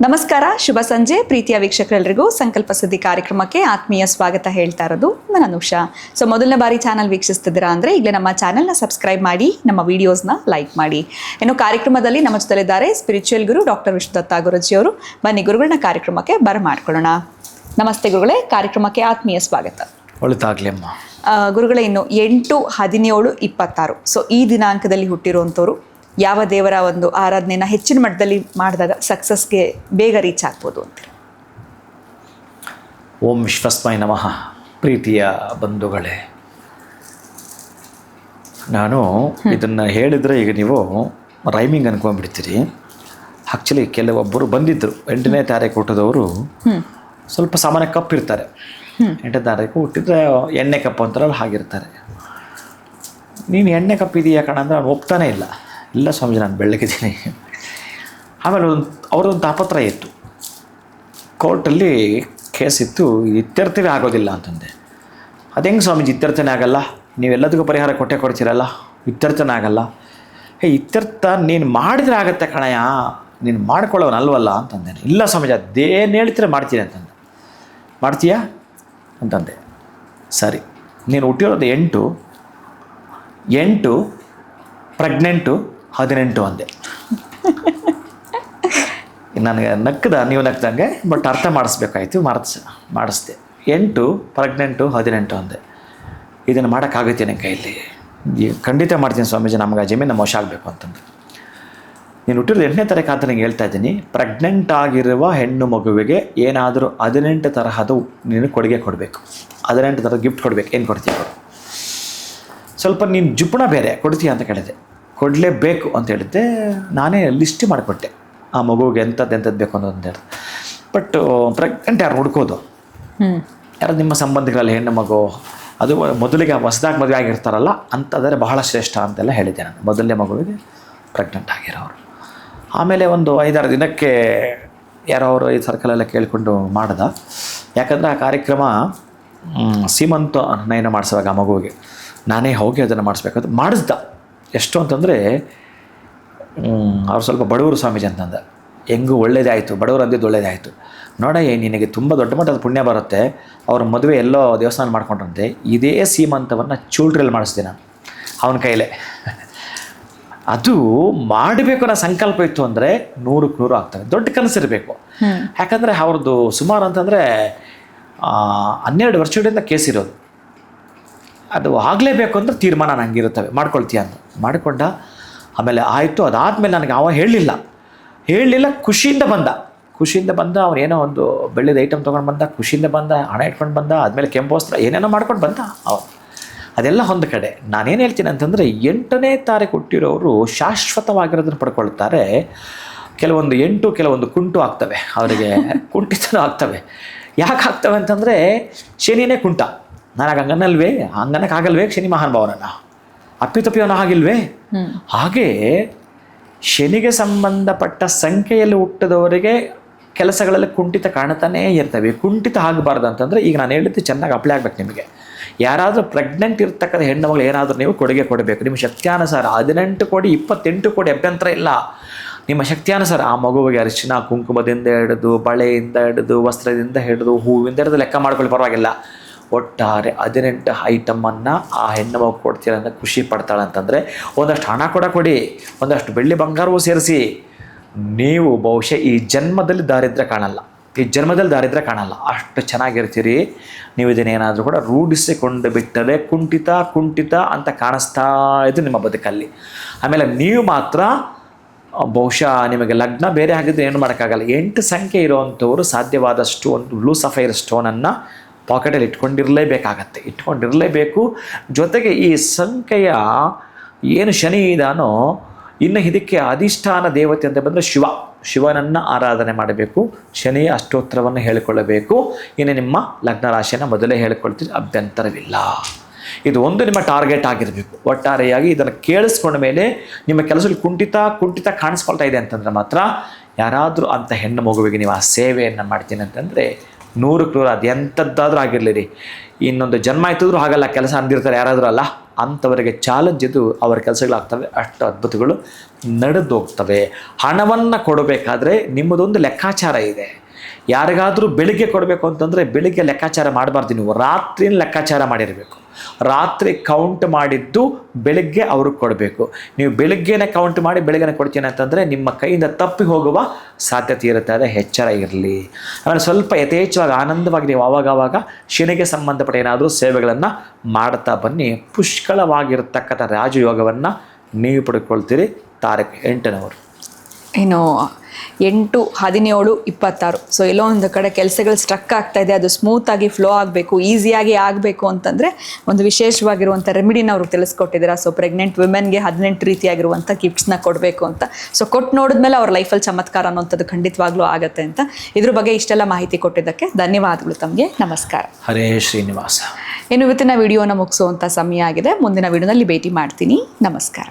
ನಮಸ್ಕಾರ, ಶುಭ ಸಂಜೆ ಪ್ರೀತಿಯ ವೀಕ್ಷಕರೆಲ್ಲರಿಗೂ ಸಂಕಲ್ಪ ಸುದ್ದಿ ಕಾರ್ಯಕ್ರಮಕ್ಕೆ ಆತ್ಮೀಯ ಸ್ವಾಗತ ಹೇಳ್ತಾ ಇರೋದು ನಾನು ಅನುಷಾ. ಸೊ ಮೊದಲನೇ ಬಾರಿ ಚಾನಲ್ ವೀಕ್ಷಿಸ್ತಿದ್ದೀರಾ ಅಂದರೆ ಈಗಲೇ ನಮ್ಮ ಚಾನಲ್ನ ಸಬ್ಸ್ಕ್ರೈಬ್ ಮಾಡಿ, ನಮ್ಮ ವಿಡಿಯೋಸ್ನ ಲೈಕ್ ಮಾಡಿ. ಇನ್ನು ಕಾರ್ಯಕ್ರಮದಲ್ಲಿ ನಮ್ಮ ಜೊತೆಲಿದ್ದಾರೆ ಸ್ಪಿರಿಚುವಲ್ ಗುರು ಡಾಕ್ಟರ್ ವಿಷ್ಣುದತ್ತ ಗುರೂಜಿಯವರು. ಬನ್ನಿ ಗುರುಗಳನ್ನ ಕಾರ್ಯಕ್ರಮಕ್ಕೆ ಬರಮಾಡ್ಕೊಳ್ಳೋಣ. ನಮಸ್ತೆ ಗುರುಗಳೇ, ಕಾರ್ಯಕ್ರಮಕ್ಕೆ ಆತ್ಮೀಯ ಸ್ವಾಗತ. ಒಳಿತಾಗ್ಲಿ ಅಮ್ಮ. ಗುರುಗಳೇ, ಇನ್ನು 8, 17, 26 ಸೊ ಈ ದಿನಾಂಕದಲ್ಲಿ ಹುಟ್ಟಿರುವಂಥವ್ರು ಯಾವ ದೇವರ ಒಂದು ಆರಾಧನೆನ ಹೆಚ್ಚಿನ ಮಟ್ಟದಲ್ಲಿ ಮಾಡಿದಾಗ ಸಕ್ಸಸ್ಗೆ ಬೇಗ ರೀಚ್ ಆಗ್ಬೋದು ಅಂತ? ಓಂ ವಿಶ್ವಸ್ಮೈ ನಮಃ. ಪ್ರೀತಿಯ ಬಂಧುಗಳೇ, ನಾನು ಇದನ್ನು ಹೇಳಿದರೆ ಈಗ ನೀವು ರೈಮಿಂಗ್ ಅನ್ಕೊಂಡ್ಬಿಡ್ತೀರಿ. ಆ್ಯಕ್ಚುಲಿ ಕೆಲವೊಬ್ಬರು ಬಂದಿದ್ದರು 8ನೇ ತಾರೀಕು ಹುಟ್ಟಿದವರು. ಸ್ವಲ್ಪ ಸಾಮಾನ್ಯ ಕಪ್ಪಿರ್ತಾರೆ. 8ನೇ ತಾರೀಕು ಹುಟ್ಟಿದ್ರೆ ಎಣ್ಣೆ ಕಪ್ಪು ಅಂತಾರಲ್ಲ, ಹಾಗಿರ್ತಾರೆ. ನೀನು ಎಣ್ಣೆ ಕಪ್ಪಿದೀಯಾ ಕಣ ಅಂದರೆ ಅವ್ನು ಒಪ್ತಾನೇ ಇಲ್ಲ. ಇಲ್ಲ ಸ್ವಾಮೀಜಿ, ನಾನು ಬೆಳ್ಳಗಿದ್ದೀನಿ. ಆಮೇಲೆ ಅವ್ರದ್ದೊಂದು ತಾಪತ್ರ ಇತ್ತು, ಕೋರ್ಟಲ್ಲಿ ಕೇಸ್ ಇತ್ತು, ಇತ್ಯರ್ಥವೇ ಆಗೋದಿಲ್ಲ ಅಂತಂದೆ. ಅದು ಹೆಂಗೆ ಸ್ವಾಮೀಜಿ ಇತ್ಯರ್ಥನೇ ಆಗಲ್ಲ? ನೀವೆಲ್ಲದಕ್ಕೂ ಪರಿಹಾರ ಕೊಡ್ತೀರಲ್ಲ, ಇತ್ಯರ್ಥನೇ ಆಗಲ್ಲ. ಇತ್ಯರ್ಥ ನೀನು ಮಾಡಿದರೆ ಆಗತ್ತೆ ಕಣಯ್ಯ, ನೀನು ಮಾಡ್ಕೊಳ್ಳೋನಲ್ವಲ್ಲ ಅಂತಂದೆ. ಇಲ್ಲ ಸ್ವಾಮೀಜಿ, ಅದೇನು ಹೇಳ್ತೀರ ಮಾಡ್ತೀನಿ ಅಂತಂದೆ. ಮಾಡ್ತೀಯಾ ಅಂತಂದೆ. ಸರಿ, ನೀನು ಹುಟ್ಟಿರೋದು 8 ಪ್ರೆಗ್ನೆಂಟು 18 ಅಂದೆ. ನನಗೆ ನೀವು ನಕ್ಕದಂಗೆ, ಬಟ್ ಅರ್ಥ ಮಾಡಿಸ್ಬೇಕಾಯ್ತು, ಮಾಡಿಸ್ದೆ. 8 ಪ್ರೆಗ್ನೆಂಟು 18 ಅಂದೆ. ಇದನ್ನು ಮಾಡೋಕ್ಕಾಗುತ್ತೆ ನನ್ನ ಕೈಯಲ್ಲಿ? ಖಂಡಿತ ಮಾಡ್ತೀನಿ ಸ್ವಾಮೀಜಿ, ನಮ್ಗೆ ಆ ಜಮೀನು ಮೋಸ ಆಗಬೇಕು ಅಂತಂದು. ನೀನು ಹುಟ್ಟಿರೋದು 8ನೇ ತಾರೀಕು ಅಂತ ನಿಂಗೆ ಹೇಳ್ತಾ ಇದ್ದೀನಿ. ಪ್ರೆಗ್ನೆಂಟ್ ಆಗಿರುವ ಹೆಣ್ಣು ಮಗುವಿಗೆ ಏನಾದರೂ 18 ತರಹದ ನೀನು ಕೊಡುಗೆ ಕೊಡಬೇಕು. 18 ಥರದ ಗಿಫ್ಟ್ ಕೊಡಬೇಕು. ಏನು ಕೊಡ್ತೀಯ? ಸ್ವಲ್ಪ ನೀನು ಜುಪ್ಪಣ ಬೇರೆ ಕೊಡ್ತೀಯ ಅಂತ ಕೇಳಿದೆ. ಕೊಡಲೇಬೇಕು ಅಂತ ಹೇಳಿದ್ದೆ. ನಾನೇ ಲಿಸ್ಟ್ ಮಾಡಿಕೊಟ್ಟೆ, ಆ ಮಗುವಿಗೆ ಎಂಥದ್ದು ಬೇಕು ಅನ್ನೋದು ಹೇಳಿ. ಬಟ್ ಪ್ರೆಗ್ನೆಂಟ್ ಯಾರು ಹುಡ್ಕೋದು? ಯಾರು ನಿಮ್ಮ ಸಂಬಂಧಿಗಳಲ್ಲಿ ಹೆಣ್ಣು ಮಗು, ಅದು ಮೊದಲಿಗೆ ಹೊಸದಾಗಿ ಮದುವೆ ಆಗಿರ್ತಾರಲ್ಲ ಅಂಥದ್ದರೆ ಬಹಳ ಶ್ರೇಷ್ಠ ಅಂತೆಲ್ಲ ಹೇಳಿದ್ದೆ ನಾನು. ಮೊದಲನೇ ಮಗುವಿಗೆ ಪ್ರೆಗ್ನೆಂಟ್ ಆಗಿರೋರು. ಆಮೇಲೆ ಒಂದು 5-6 ದಿನಕ್ಕೆ ಯಾರೋ ಅವರು ಈ ಸರ್ಕಲೆಲ್ಲ ಕೇಳಿಕೊಂಡು ಮಾಡ್ದ. ಯಾಕಂದರೆ ಆ ಕಾರ್ಯಕ್ರಮ ಸೀಮಂತ ನಯನ ಮಾಡಿಸುವಾಗ ಆ ಮಗುವಿಗೆ ನಾನೇ ಹೋಗಿ ಅದನ್ನು ಮಾಡಿಸ್ಬೇಕಾದ್ರೆ ಮಾಡಿಸ್ದ. ಎಷ್ಟು ಅಂತಂದರೆ, ಅವ್ರು ಸ್ವಲ್ಪ ಬಡವರು ಸ್ವಾಮೀಜಿ ಅಂತಂದ. ಹೆಂಗೂ ಒಳ್ಳೇದೇ ಆಯಿತು, ಬಡವರು ಅಂದಿದ್ದು ಒಳ್ಳೇದೇ ಆಯಿತು. ನೋಡಯ್ಯ, ನಿನಗೆ ತುಂಬ ದೊಡ್ಡ ಮಟ್ಟದ ಪುಣ್ಯ ಬರುತ್ತೆ. ಅವ್ರ ಮದುವೆ ಎಲ್ಲೋ ದೇವಸ್ಥಾನ ಮಾಡ್ಕೊಂಡ್ರಂತೆ. ಇದೇ ಸೀಮಂತವನ್ನು ಚೂಲ್ಟ್ರಲ್ಲಿ ಮಾಡಿಸ್ದೆ ನಾನು ಅವನ ಕೈಲೇ. ಅದು ಮಾಡಬೇಕು ಅನ್ನೋ ಸಂಕಲ್ಪ ಇತ್ತು ಅಂದರೆ 100ಕ್ಕೆ 100 ಆಗ್ತವೆ. ದೊಡ್ಡ ಕನಸಿರಬೇಕು. ಯಾಕಂದರೆ ಅವ್ರದ್ದು ಸುಮಾರು ಅಂತಂದರೆ 12 ವರ್ಷದಿಂದ ಕೇಸ್ ಇರೋದು. ಅದು ಆಗಲೇಬೇಕು ಅಂದರೆ ತೀರ್ಮಾನ ನನಗಿರುತ್ತವೆ. ಮಾಡ್ಕೊಳ್ತೀಯ ಅಂತ ಮಾಡಿಕೊಂಡ. ಆಮೇಲೆ ಆಯಿತು. ಅದಾದಮೇಲೆ ನನಗೆ ಹೇಳಲಿಲ್ಲ. ಖುಷಿಯಿಂದ ಬಂದ. ಅವನೇನೋ ಒಂದು ಬೆಳ್ಳಿದ ಐಟಮ್ ತೊಗೊಂಡು ಬಂದ, ಖುಷಿಯಿಂದ ಬಂದ, ಹಣ ಇಟ್ಕೊಂಡು ಬಂದ. ಆದಮೇಲೆ ಕೆಂಪು ವಸ್ತ್ರ ಏನೇನೋ ಮಾಡ್ಕೊಂಡು ಬಂದ. ಅದೆಲ್ಲ ಒಂದು ಕಡೆ. ನಾನೇನು ಹೇಳ್ತೀನಿ ಅಂತಂದರೆ, 8ನೇ ತಾರೀಕು ಹುಟ್ಟಿರೋರು ಶಾಶ್ವತವಾಗಿರೋದನ್ನು ಪಡ್ಕೊಳ್ತಾರೆ. ಕೆಲವೊಂದು 8 ಕೆಲವೊಂದು ಕುಂಟು ಆಗ್ತವೆ, ಅವರಿಗೆ ಕುಂಠಿತನೂ ಆಗ್ತವೆ. ಯಾಕೆ ಆಗ್ತವೆ ಅಂತಂದರೆ, ಶನಿನೇ ಕುಂಟ. ನನಗೆ ಹಂಗನಕ್ಕಾಗಲ್ವೇ ಶನಿ ಮಹಾನುಭಾವನನ್ನು? ಅಪ್ಪಿತಪ್ಪಿಯವನ ಆಗಿಲ್ವೇ? ಹಾಗೇ ಶನಿಗೆ ಸಂಬಂಧಪಟ್ಟ ಸಂಖ್ಯೆಯಲ್ಲಿ ಹುಟ್ಟಿದವರಿಗೆ ಕೆಲಸಗಳಲ್ಲಿ ಕುಂಠಿತ ಕಾಣ್ತಾನೇ ಇರ್ತವೆ. ಕುಂಠಿತ ಆಗಬಾರ್ದು ಅಂತಂದರೆ, ಈಗ ನಾನು ಹೇಳಿದ್ದು ಚೆನ್ನಾಗಿ ಅಪ್ಲೈ ಆಗ್ಬೇಕು ನಿಮಗೆ. ಯಾರಾದರೂ ಪ್ರೆಗ್ನೆಂಟ್ ಇರ್ತಕ್ಕಂಥ ಹೆಣ್ಣು ಮಗಳು ಏನಾದರೂ ನೀವು ಕೊಡುಗೆ ಕೊಡಬೇಕು. ನಿಮ್ಮ ಶಕ್ತಿಯಾನುಸಾರ 18 ಕೊಡಿ, 28 ಕೊಡಿ, ಅಭ್ಯಂತರ ಇಲ್ಲ. ನಿಮ್ಮ ಶಕ್ತಿಯಾನುಸಾರ ಆ ಮಗುವಿಗೆ ಅರಿಶಿನ ಕುಂಕುಮದಿಂದ ಹಿಡಿದು, ಬಳೆಯಿಂದ ಹಿಡಿದು, ವಸ್ತ್ರದಿಂದ ಹಿಡಿದು, ಹೂವಿಂದ ಹಿಡಿದು ಲೆಕ್ಕ ಮಾಡ್ಕೊಳ್ಳಿ, ಪರವಾಗಿಲ್ಲ. ಒಟ್ಟಾರೆ 18 ಐಟಮನ್ನು ಆ ಹೆಣ್ಣು ಮಗು ಕೊಡ್ತೀರ ಅಂತ ಖುಷಿ ಪಡ್ತಾಳೆ ಅಂತಂದರೆ, ಒಂದಷ್ಟು ಹಣ ಕೊಡಿ, ಒಂದಷ್ಟು ಬೆಳ್ಳಿ ಬಂಗಾರವೂ ಸೇರಿಸಿ. ನೀವು ಬಹುಶಃ ಈ ಜನ್ಮದಲ್ಲಿ ದಾರಿದ್ರ್ಯ ಕಾಣಲ್ಲ. ಅಷ್ಟು ಚೆನ್ನಾಗಿರ್ತೀರಿ. ನೀವು ಇದನ್ನೇನಾದರೂ ಕೂಡ ರೂಢಿಸಿಕೊಂಡು ಬಿಟ್ಟರೆ ಕುಂಠಿತ ಅಂತ ಕಾಣಿಸ್ತಾ ಇದ್ದು ನಿಮ್ಮ ಬದುಕಲ್ಲಿ. ಆಮೇಲೆ ನೀವು ಮಾತ್ರ ಬಹುಶಃ ನಿಮಗೆ ಲಗ್ನ ಬೇರೆ ಆಗಿದ್ದರೆ ಏನು ಮಾಡೋಕ್ಕಾಗಲ್ಲ. 8 ಸಂಖ್ಯೆ ಇರೋವಂಥವ್ರು ಸಾಧ್ಯವಾದಷ್ಟು ಒಂದು ಬ್ಲೂ ಸಫೈರ್ ಸ್ಟೋನನ್ನು ಪಾಕೆಟಲ್ಲಿ ಇಟ್ಕೊಂಡಿರಲೇಬೇಕು. ಜೊತೆಗೆ ಈ ಸಂಖ್ಯೆಯ ಏನು ಶನಿ ಇದಾನೋ, ಇನ್ನು ಇದಕ್ಕೆ ಅಧಿಷ್ಠಾನ ದೇವತೆ ಅಂತ ಬಂದರೆ ಶಿವನನ್ನು ಆರಾಧನೆ ಮಾಡಬೇಕು. ಶನಿಯ ಅಷ್ಟೋತ್ತರವನ್ನು ಹೇಳಿಕೊಳ್ಳಬೇಕು. ಇನ್ನು ನಿಮ್ಮ ಲಗ್ನ ರಾಶಿಯನ್ನು ಮೊದಲೇ ಹೇಳಿಕೊಳ್ತೀರಿ, ಅಭ್ಯಂತರವಿಲ್ಲ. ಇದು ಒಂದು ನಿಮ್ಮ ಟಾರ್ಗೆಟ್ ಆಗಿರಬೇಕು. ಒಟ್ಟಾರೆಯಾಗಿ ಇದನ್ನು ಕೇಳಿಸ್ಕೊಂಡ ಮೇಲೆ ನಿಮ್ಮ ಕೆಲಸದಲ್ಲಿ ಕುಂಠಿತ ಕಾಣಿಸ್ಕೊಳ್ತಾ ಇದೆ ಅಂತಂದರೆ ಮಾತ್ರ, ಯಾರಾದರೂ ಅಂಥ ಹೆಣ್ಣು ಮಗುವಿಗೆ ನೀವು ಆ ಸೇವೆಯನ್ನು ಮಾಡ್ತೀನಿ ಅಂತಂದರೆ 100ಕ್ಕೆ 100 ಅದು ಎಂಥದ್ದಾದರೂ ಆಗಿರಲಿ ರೀ. ಇನ್ನೊಂದು ಜನ್ಮ ಆಯ್ತಿದ್ರು ಹಾಗಲ್ಲ, ಕೆಲಸ ಅಂದಿರ್ತಾರೆ ಯಾರಾದರೂ ಅಲ್ಲ. ಅಂಥವರಿಗೆ ಚಾಲೆಂಜ್ ಇದು ಅವರ ಕೆಲಸಗಳಾಗ್ತವೆ, ಅಷ್ಟು ಅದ್ಭುತಗಳು ನಡೆದು ಹೋಗ್ತವೆ. ಹಣವನ್ನು ಕೊಡಬೇಕಾದ್ರೆ ನಿಮ್ಮದೊಂದು ಲೆಕ್ಕಾಚಾರ ಇದೆ. ಯಾರಿಗಾದರೂ ಬೆಳಿಗ್ಗೆ ಕೊಡಬೇಕು ಅಂತಂದರೆ ಬೆಳಿಗ್ಗೆ ಲೆಕ್ಕಾಚಾರ ಮಾಡಬಾರ್ದು, ನೀವು ರಾತ್ರಿನ ಲೆಕ್ಕಾಚಾರ ಮಾಡಿರಬೇಕು. ರಾತ್ರಿ ಕೌಂಟ್ ಮಾಡಿದ್ದು ಬೆಳಗ್ಗೆ ಅವ್ರಿಗೆ ಕೊಡಬೇಕು. ನೀವು ಬೆಳಗ್ಗೆನೇ ಕೌಂಟ್ ಮಾಡಿ ಬೆಳಗ್ಗೆನೇ ಕೊಡ್ತೀನಿ ಅಂತಂದರೆ ನಿಮ್ಮ ಕೈಯಿಂದ ತಪ್ಪಿ ಹೋಗುವ ಸಾಧ್ಯತೆ ಇರುತ್ತೆ. ಅದೇ ಎಚ್ಚರ ಇರಲಿ. ಆಮೇಲೆ ಸ್ವಲ್ಪ ಯಥೇಚ್ಛವಾಗಿ ಆನಂದವಾಗಿ ನೀವು ಆವಾಗವಾಗ ಶನಿಗೆ ಸಂಬಂಧಪಟ್ಟ ಏನಾದರೂ ಸೇವೆಗಳನ್ನು ಮಾಡ್ತಾ ಬನ್ನಿ. ಪುಷ್ಕಳವಾಗಿರ್ತಕ್ಕಂಥ ರಾಜಯೋಗವನ್ನು ನೀವು ಪಡ್ಕೊಳ್ತೀರಿ. ತಾರೀಕು 8ನವರು. ಏನು 8, 17, 26. ಸೊ ಎಲ್ಲೋ ಒಂದು ಕಡೆ ಕೆಲಸಗಳು ಸ್ಟ್ರಕ್ ಆಗ್ತಾ ಇದೆ, ಅದು ಸ್ಮೂತಾಗಿ ಫ್ಲೋ ಆಗಬೇಕು, ಈಸಿಯಾಗಿ ಆಗಬೇಕು ಅಂತಂದರೆ ಒಂದು ವಿಶೇಷವಾಗಿರುವಂಥ ರೆಮಿಡಿನ ಅವ್ರಿಗೆ ತಿಳಿಸ್ಕೊಟ್ಟಿದ್ದೀರಾ. ಸೊ ಪ್ರೆಗ್ನೆಂಟ್ ವಿಮೆನ್ಗೆ 18 ರೀತಿಯಾಗಿರುವಂಥ ಗಿಫ್ಟ್ಸ್ನ ಕೊಡಬೇಕು ಅಂತ. ಸೊ ಕೊಟ್ಟು ನೋಡಿದ್ಮೇಲೆ ಅವ್ರ ಲೈಫಲ್ಲಿ ಚಮತ್ಕಾರ ಅನ್ನೋಂಥದ್ದು ಖಂಡಿತವಾಗ್ಲೂ ಆಗುತ್ತೆ ಅಂತ. ಇದ್ರ ಬಗ್ಗೆ ಇಷ್ಟೆಲ್ಲ ಮಾಹಿತಿ ಕೊಟ್ಟಿದ್ದಕ್ಕೆ ಧನ್ಯವಾದಗಳು ತಮಗೆ. ನಮಸ್ಕಾರ. ಹರೇ ಶ್ರೀನಿವಾಸ. ಇನ್ನು ಇವತ್ತಿನ ವಿಡಿಯೋನ ಮುಗಿಸುವಂಥ ಸಮಯ ಆಗಿದೆ. ಮುಂದಿನ ವಿಡಿಯೋನಲ್ಲಿ ಭೇಟಿ ಮಾಡ್ತೀನಿ. ನಮಸ್ಕಾರ.